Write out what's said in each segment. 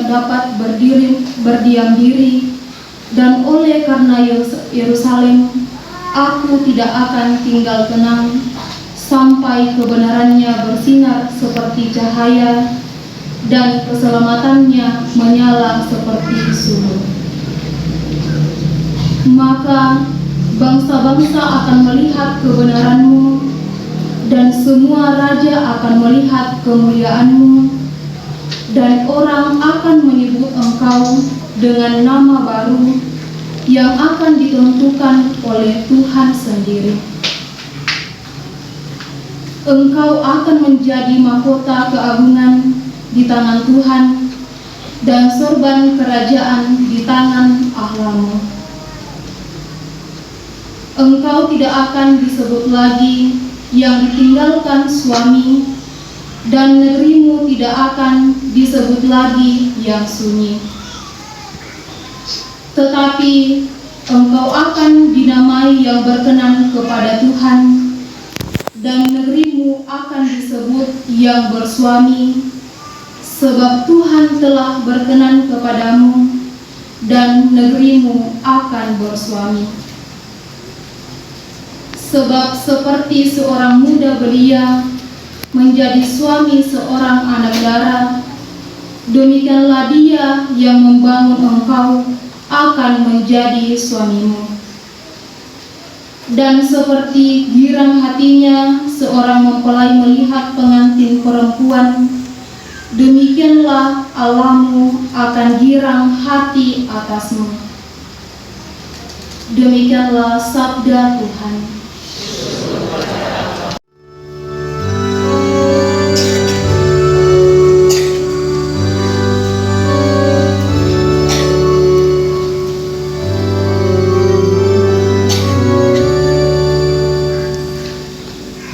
dapat berdiam diri, dan oleh karena Yerusalem, aku tidak akan tinggal tenang sampai kebenarannya bersinar seperti cahaya dan keselamatannya menyala seperti subuh. Maka bangsa-bangsa akan melihat kebenaranmu, dan semua raja akan melihat kemuliaanmu, dan orang akan menyebut engkau dengan nama baru yang akan ditentukan oleh Tuhan sendiri. Engkau akan menjadi mahkota keagungan di tangan Tuhan dan sorban kerajaan di tangan Allahmu. Engkau tidak akan disebut lagi yang ditinggalkan suami, dan negerimu tidak akan disebut lagi yang sunyi. Tetapi engkau akan dinamai yang berkenan kepada Tuhan, dan negerimu akan disebut yang bersuami, sebab Tuhan telah berkenan kepadamu, dan negerimu akan bersuami. Sebab seperti seorang muda belia menjadi suami seorang anak darah, demikianlah dia yang membangun engkau akan menjadi suamimu. Dan seperti girang hatinya seorang mempelai melihat pengantin perempuan, demikianlah Allahmu akan girang hati atasmu. Demikianlah sabda Tuhan.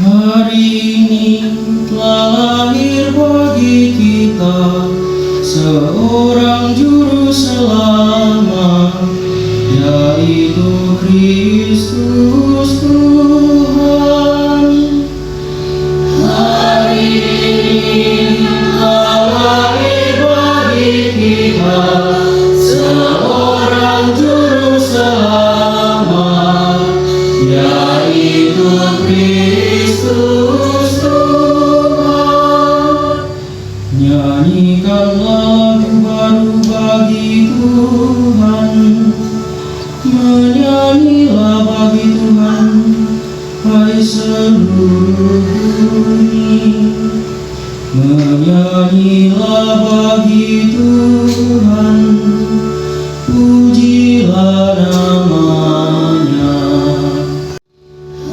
Hari ini telah lahir bagi kita seorang juru selamat, yaitu Kristus Tuhan. Hari ini telah lahir bagi kita seorang juru selamat, yaitu Kristus Tuhan. Nyanyikanlah lagu baru bagi Tuhan, menyanyilah bagi Tuhan, hai seluruh bumi. Menyanyilah bagi Tuhan, pujilah namanya.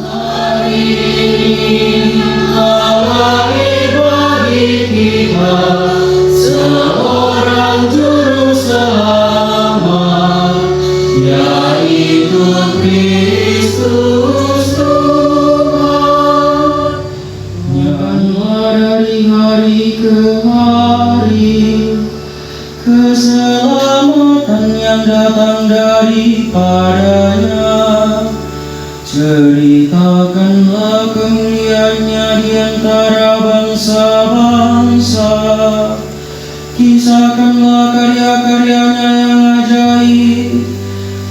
Hari ini telah lahir bagi kita seorang juru selamat, yaitu Kristus Tuhan. Nyanyilah dari hari ke hari keselamatan yang datang daripadanya. Ceritakanlah kemuliaannya di antara bangsa-bangsa. Kisahkanlah karya-karyanya yang ajaib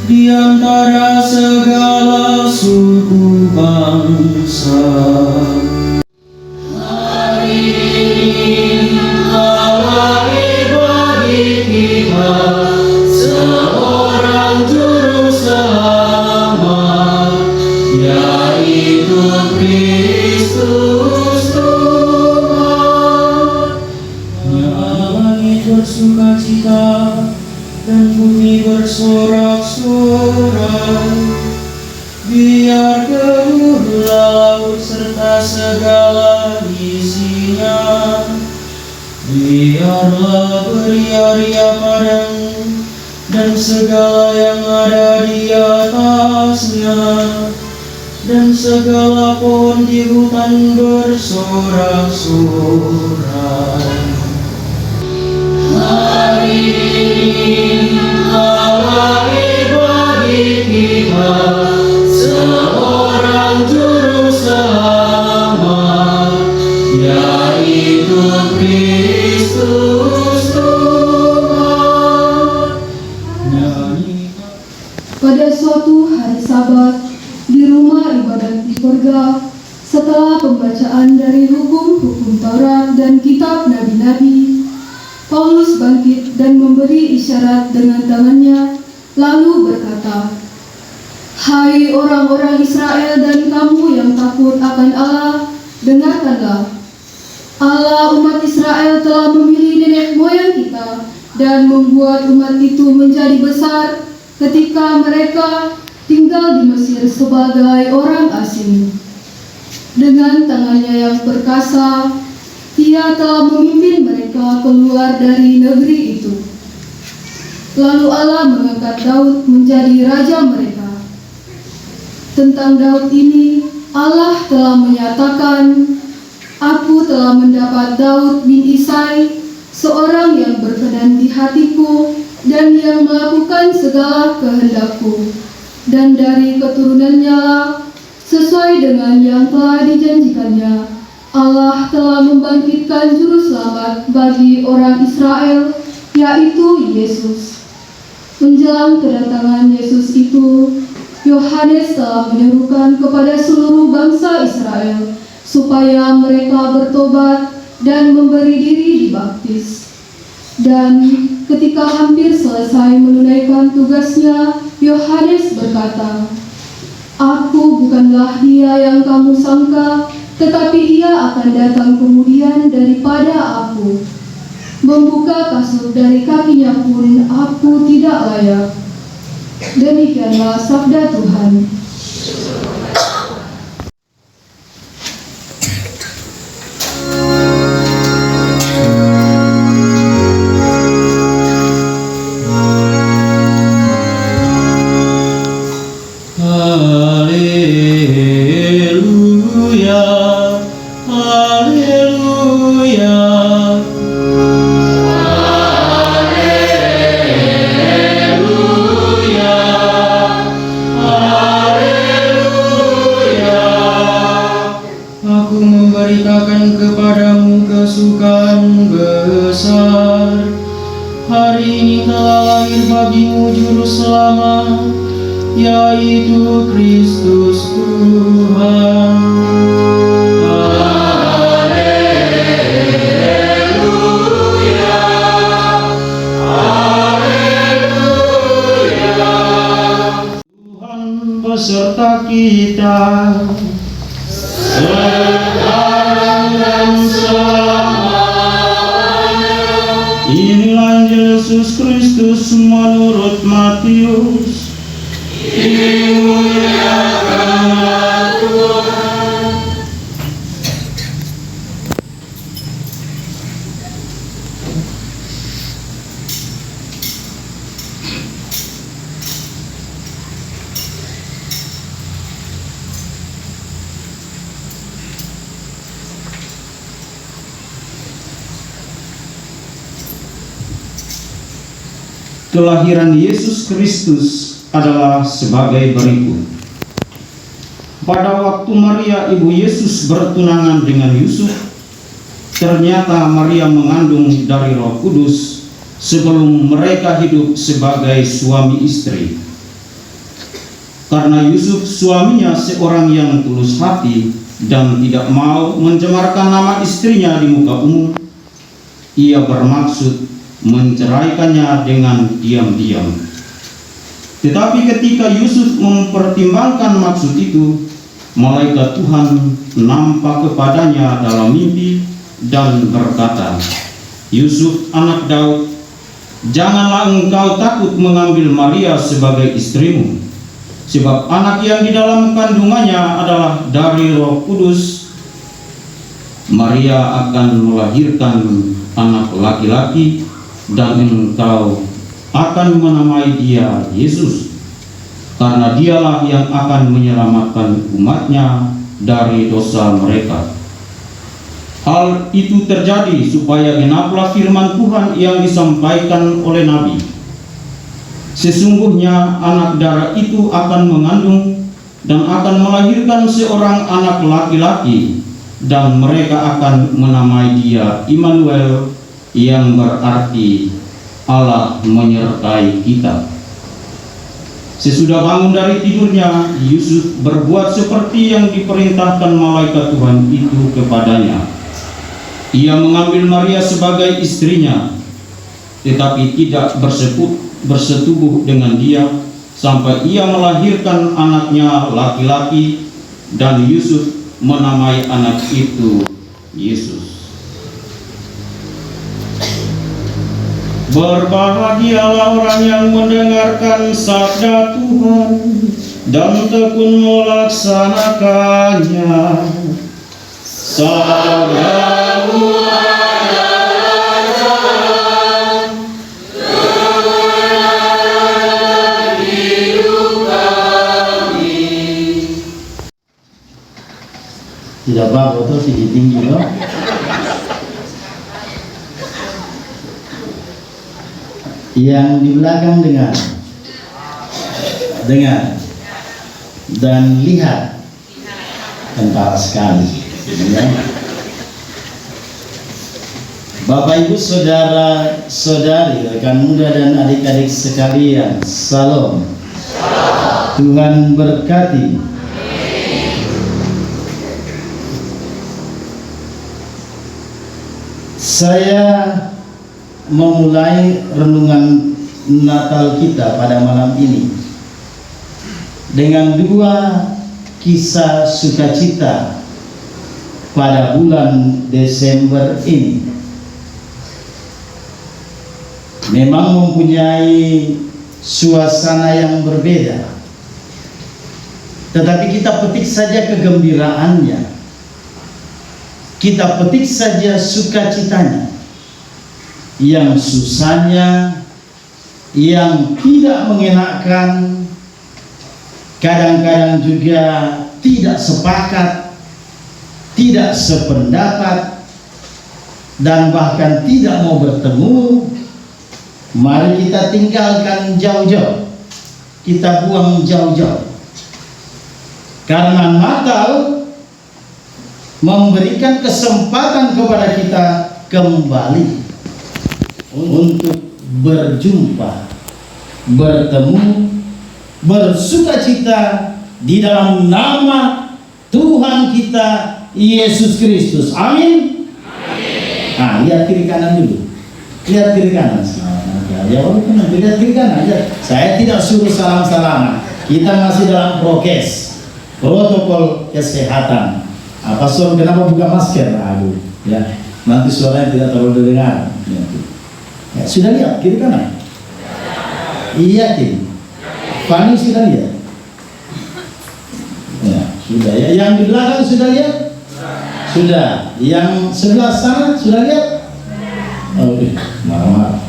di antara segala suku bangsa. Hari ini telah lahir bagi kita seorang juru selamat, yaitu Kristus Tuhan. Langit bersukacita dan bumi bersorak-sorai, biar gemuruh laut serta segala isinya. Biarlah beria-ria padang dan segala yang ada di atasnya, dan segala pohon di hutan bersorak-sorai. Hari ini telah lahir bagi kita seorang juru selamat, yaitu Kristus Tuhan. Pada suatu hari Sabat di rumah ibadat di Perga, setelah pembacaan dari hukum-hukum Taurat dan kitab nabi-nabi, Paulus bangkit dan memberi isyarat dengan tangannya, lalu berkata, "Hai orang-orang Israel dan kamu yang takut akan Allah, dengarkanlah. Allah umat Israel telah memilih nenek moyang kita dan membuat umat itu menjadi besar ketika mereka tinggal di Mesir sebagai orang asing. Dengan tangannya yang perkasa, Ia telah memimpin mereka keluar dari negeri itu. Lalu Allah mengangkat Daud menjadi raja mereka. Tentang Daud ini, Allah telah menyatakan, Aku telah mendapat Daud bin Isai, seorang yang berkenan di hatiku dan yang melakukan segala kehendakku. Dan dari keturunannya lah, sesuai dengan yang telah dijanjikannya, Allah telah membangkitkan juru selamat bagi orang Israel, yaitu Yesus." Menjelang kedatangan Yesus itu, Yohanes telah menyerukan kepada seluruh bangsa Israel supaya mereka bertobat dan memberi diri dibaptis. Dan ketika hampir selesai menunaikan tugasnya, Yohanes berkata, "Aku bukanlah Dia yang kamu sangka, tetapi Ia akan datang kemudian daripada aku. Membuka kasut dari kakinya pun aku tidak layak." Demikianlah sabda Tuhan. Haleluya, haleluya. Aku memberitakan kepadamu kesukaan besar. Hari ini telah lahir bagimu juru selamat, yaitu Kristus Tuhan. Haleluya, haleluya. Tuhan beserta kita, sekarang dan selamanya. Inilah Injil Yesus Kristus menurut Matius. Dimuliakanlah Tuhan. Kelahiran Yesus Kristus adalah sebagai berikut. Pada waktu Maria ibu Yesus bertunangan dengan Yusuf, ternyata Maria mengandung dari Roh Kudus sebelum mereka hidup sebagai suami istri. Karena Yusuf suaminya seorang yang tulus hati dan tidak mau mencemarkan nama istrinya di muka umum, ia bermaksud menceraikannya dengan diam-diam. Tetapi ketika Yusuf mempertimbangkan maksud itu, malaikat Tuhan nampak kepadanya dalam mimpi dan berkata, "Yusuf anak Daud, janganlah engkau takut mengambil Maria sebagai istrimu, sebab anak yang di dalam kandungannya adalah dari Roh Kudus. Maria akan melahirkan anak laki-laki, dan engkau akan menamai dia Yesus, karena dialah yang akan menyelamatkan umatnya dari dosa mereka." Hal itu terjadi supaya genaplah firman Tuhan yang disampaikan oleh Nabi, "Sesungguhnya anak darah itu akan mengandung dan akan melahirkan seorang anak laki-laki, dan mereka akan menamai dia Immanuel," yang berarti Allah menyertai kita. Sesudah bangun dari tidurnya, Yusuf berbuat seperti yang diperintahkan malaikat Tuhan itu kepadanya. Ia mengambil Maria sebagai istrinya, tetapi tidak bersetubuh dengan dia sampai ia melahirkan anaknya laki-laki, dan Yusuf menamai anak itu Yesus. Berbahagialah orang yang mendengarkan sabda Tuhan dan tekun melaksanakannya. Sabda tidak apa-apa tuh tinggi-tinggi loh. Yang di belakang dengar dan lihat, kentara sekali ya. Bapak Ibu Saudara Saudari, rekan muda dan adik-adik sekalian, salam. Tuhan berkati. Saya memulai renungan Natal kita pada malam ini dengan dua kisah sukacita pada bulan Desember ini. Memang mempunyai suasana yang berbeda, tetapi kita petik saja kegembiraannya, kita petik saja sukacitanya. Yang susahnya, yang tidak mengenakan, kadang-kadang juga tidak sepakat, tidak sependapat, dan bahkan tidak mau bertemu. Mari kita tinggalkan jauh-jauh, kita buang jauh-jauh, karena Natal memberikan kesempatan kepada kita kembali untuk berjumpa, bertemu, bersukacita di dalam nama Tuhan kita Yesus Kristus. Amin. Nah, lihat kiri kanan dulu. Lihat kiri kanan. Ya, lihat kiri kanan aja. Saya tidak suruh salam-salaman. Kita masih dalam protokol kesehatan. Pastor kenapa buka masker? Aduh, ya. Nanti suaranya tidak terlalu terdengar. Ya, sudah lihat kiri kanan? Iya, Kim. Fani sudah lihat? Ya, sudah ya. Yang di belakang sudah lihat? Sudah. Yang sebelah sana sudah lihat? Oke, marah-marah.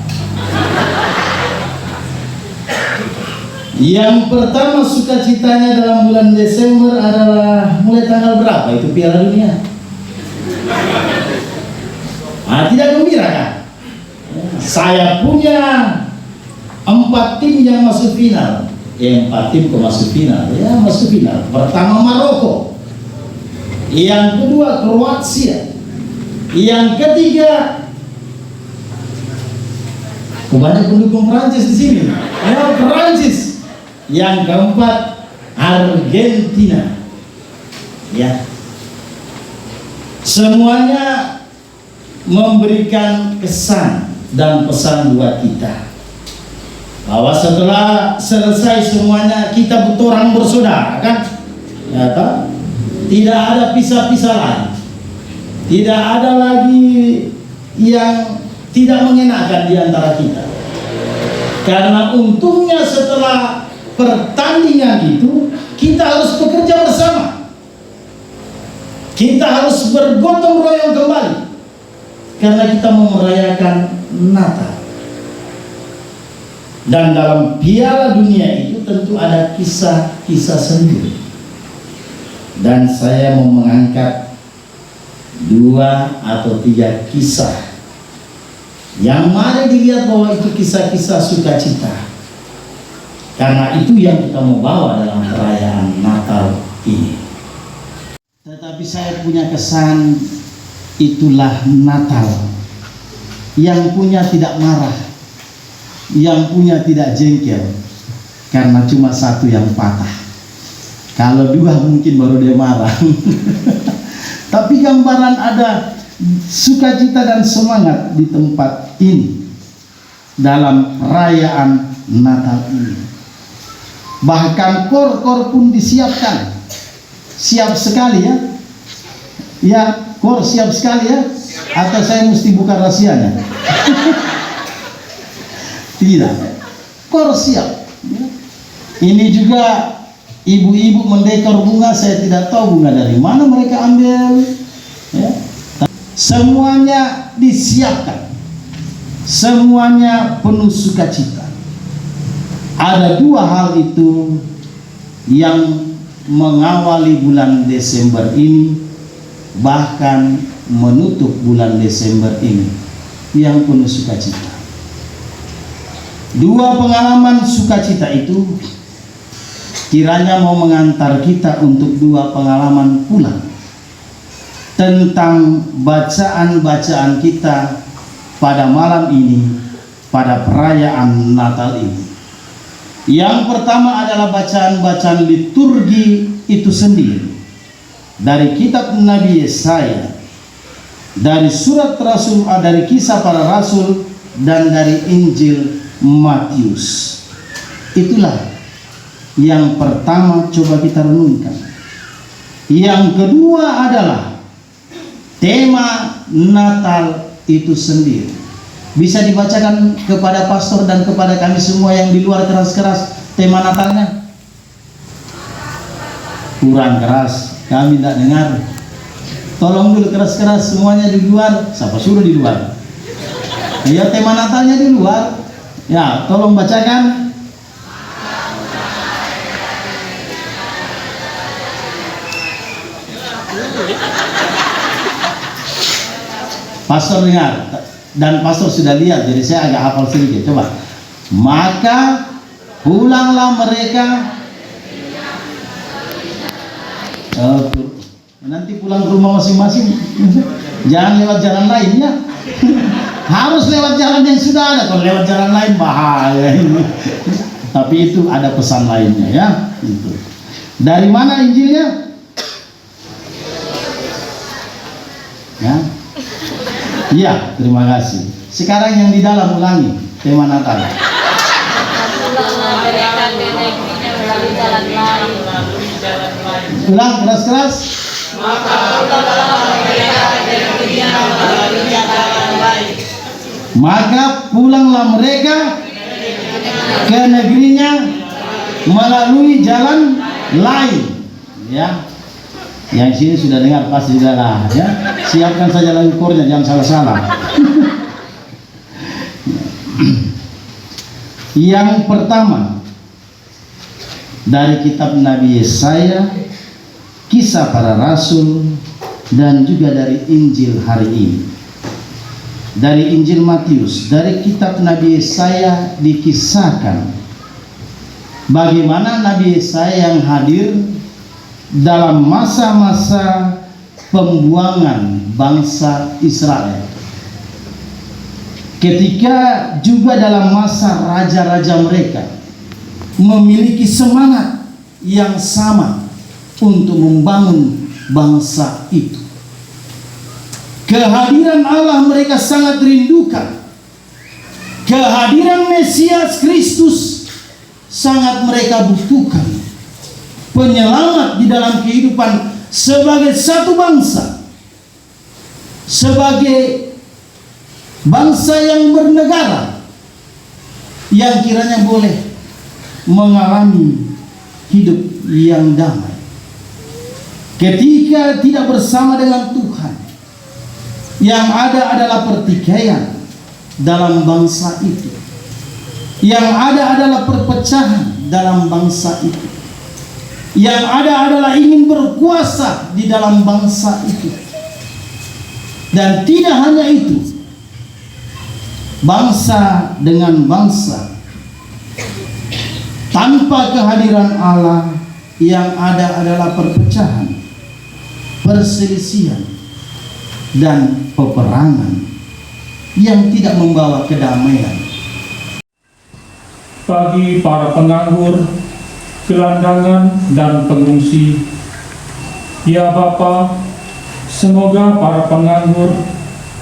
Yang pertama sukacitanya dalam bulan Desember adalah mulai tanggal berapa itu Piala Dunia? Tidak gembira kan? Saya punya 4 tim yang masuk final. 4 tim masuk final. Ya, masuk final. Pertama Maroko. Yang kedua Kroasia. Yang ketiga, banyak pendukung Prancis di sini. Ya, Prancis. Yang keempat Argentina. Ya. Semuanya memberikan kesan dan pesan buat kita bahwa setelah selesai semuanya kita butuh orang bersaudara, kan? Ya, tak? Tidak ada pisah-pisah lagi, tidak ada lagi yang tidak mengenakan di antara kita. Karena untungnya setelah pertandingan itu kita harus bekerja bersama, kita harus bergotong royong kembali. Karena kita mau merayakan Natal. Dan dalam Piala Dunia itu tentu ada kisah-kisah sendiri. Dan saya mau mengangkat 2 atau 3 kisah yang mari dilihat bahwa itu kisah-kisah sukacita. Karena itu yang kita mau bawa dalam perayaan Natal ini. Tetapi saya punya kesan, itulah Natal. Yang punya tidak marah, yang punya tidak jengkel, karena cuma satu yang patah. Kalau dua mungkin baru dia marah. Tapi gambaran ada sukacita dan semangat di tempat ini dalam perayaan Natal ini. Bahkan kor pun disiapkan. Siap sekali ya. Ya, kor siap sekali ya. Atau saya mesti buka rahasianya? Tidak. Kor siap. Ini juga ibu-ibu mendekor bunga, saya tidak tahu bunga dari mana mereka ambil. Ya. Semuanya disiapkan. Semuanya penuh sukacita. Ada dua hal itu yang mengawali bulan Desember ini, bahkan menutup bulan Desember ini, yang penuh sukacita. Dua pengalaman sukacita itu kiranya mau mengantar kita untuk dua pengalaman pula tentang bacaan-bacaan kita pada malam ini, pada perayaan Natal ini. Yang pertama adalah bacaan-bacaan liturgi itu sendiri dari kitab Nabi Yesaya, dari surat Rasul, dari kisah para rasul, dan dari Injil Matius. Itulah yang pertama coba kita renungkan. Yang kedua adalah tema Natal itu sendiri. Bisa dibacakan kepada pastor dan kepada kami semua yang di luar keras-keras tema Natalnya? Kurang keras, kami tidak dengar. Tolong dulu keras-keras semuanya di luar. Siapa suruh di luar? Ya, tema Natalnya di luar. Ya, tolong bacakan. Pastor dengar, dan pastor sudah lihat, jadi saya agak hafal sedikit. Coba. Maka pulanglah mereka. Nanti pulang ke rumah masing-masing. Jangan lewat jalan lain ya. Harus lewat jalan yang sudah ada. Kalau lewat jalan lain bahaya. Tapi itu ada pesan lainnya ya. Itu. Dari mana Injilnya? Ya. Iya, terima kasih. Sekarang yang di dalam ulangi tema Natal. Ulang keras-keras. Maka pulanglah mereka ke negerinya melalui jalan lain. Ya. Yang sini sudah dengar pasti sudah lah ya. Siapkan saja lagu kornya, jangan salah-salah. Yang pertama dari kitab Nabi Yesaya, kisah para rasul, dan juga dari Injil hari ini. Dari Injil Matius, dari kitab Nabi Yesaya dikisahkan bagaimana Nabi Yesaya yang hadir dalam masa-masa pembuangan bangsa Israel, ketika juga dalam masa raja-raja mereka memiliki semangat yang sama untuk membangun bangsa itu. Kehadiran Allah mereka sangat rindukan. Kehadiran Mesias Kristus sangat mereka butuhkan. Penyelamat di dalam kehidupan sebagai satu bangsa, sebagai bangsa yang bernegara, yang kiranya boleh mengalami hidup yang damai. Ketika tidak bersama dengan Tuhan, yang ada adalah pertikaian dalam bangsa itu, yang ada adalah perpecahan dalam bangsa itu, yang ada adalah ingin berkuasa di dalam bangsa itu. Dan tidak hanya itu, bangsa dengan bangsa tanpa kehadiran Allah, yang ada adalah perpecahan, perselisihan, dan peperangan yang tidak membawa kedamaian. bagi para penganggur, gelandangan, dan pengungsi. Ya Bapa, semoga para penganggur,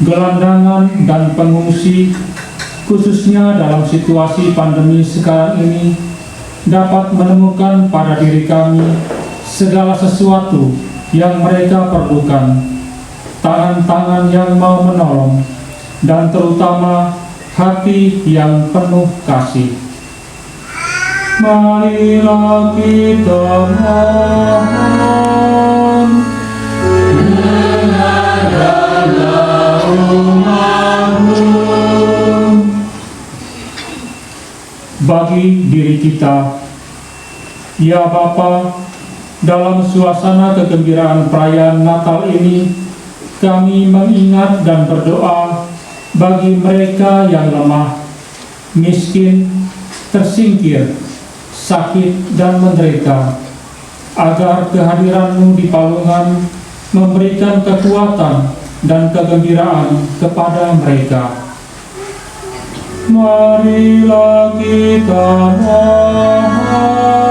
gelandangan, dan pengungsi, khususnya dalam situasi pandemi sekarang ini, dapat menemukan pada diri kami segala sesuatu yang mereka perlukan, tangan-tangan yang mau menolong, dan terutama hati yang penuh kasih. Marilah kita mohon, dengarkanlah umat-Mu. Bagi diri kita, ya Bapa, dalam suasana kegembiraan perayaan Natal ini, kami mengingat dan berdoa bagi mereka yang lemah, miskin, tersingkir, sakit, dan menderita, agar kehadiran-Mu di Palungan memberikan kekuatan dan kegembiraan kepada mereka. Marilah kita mohon,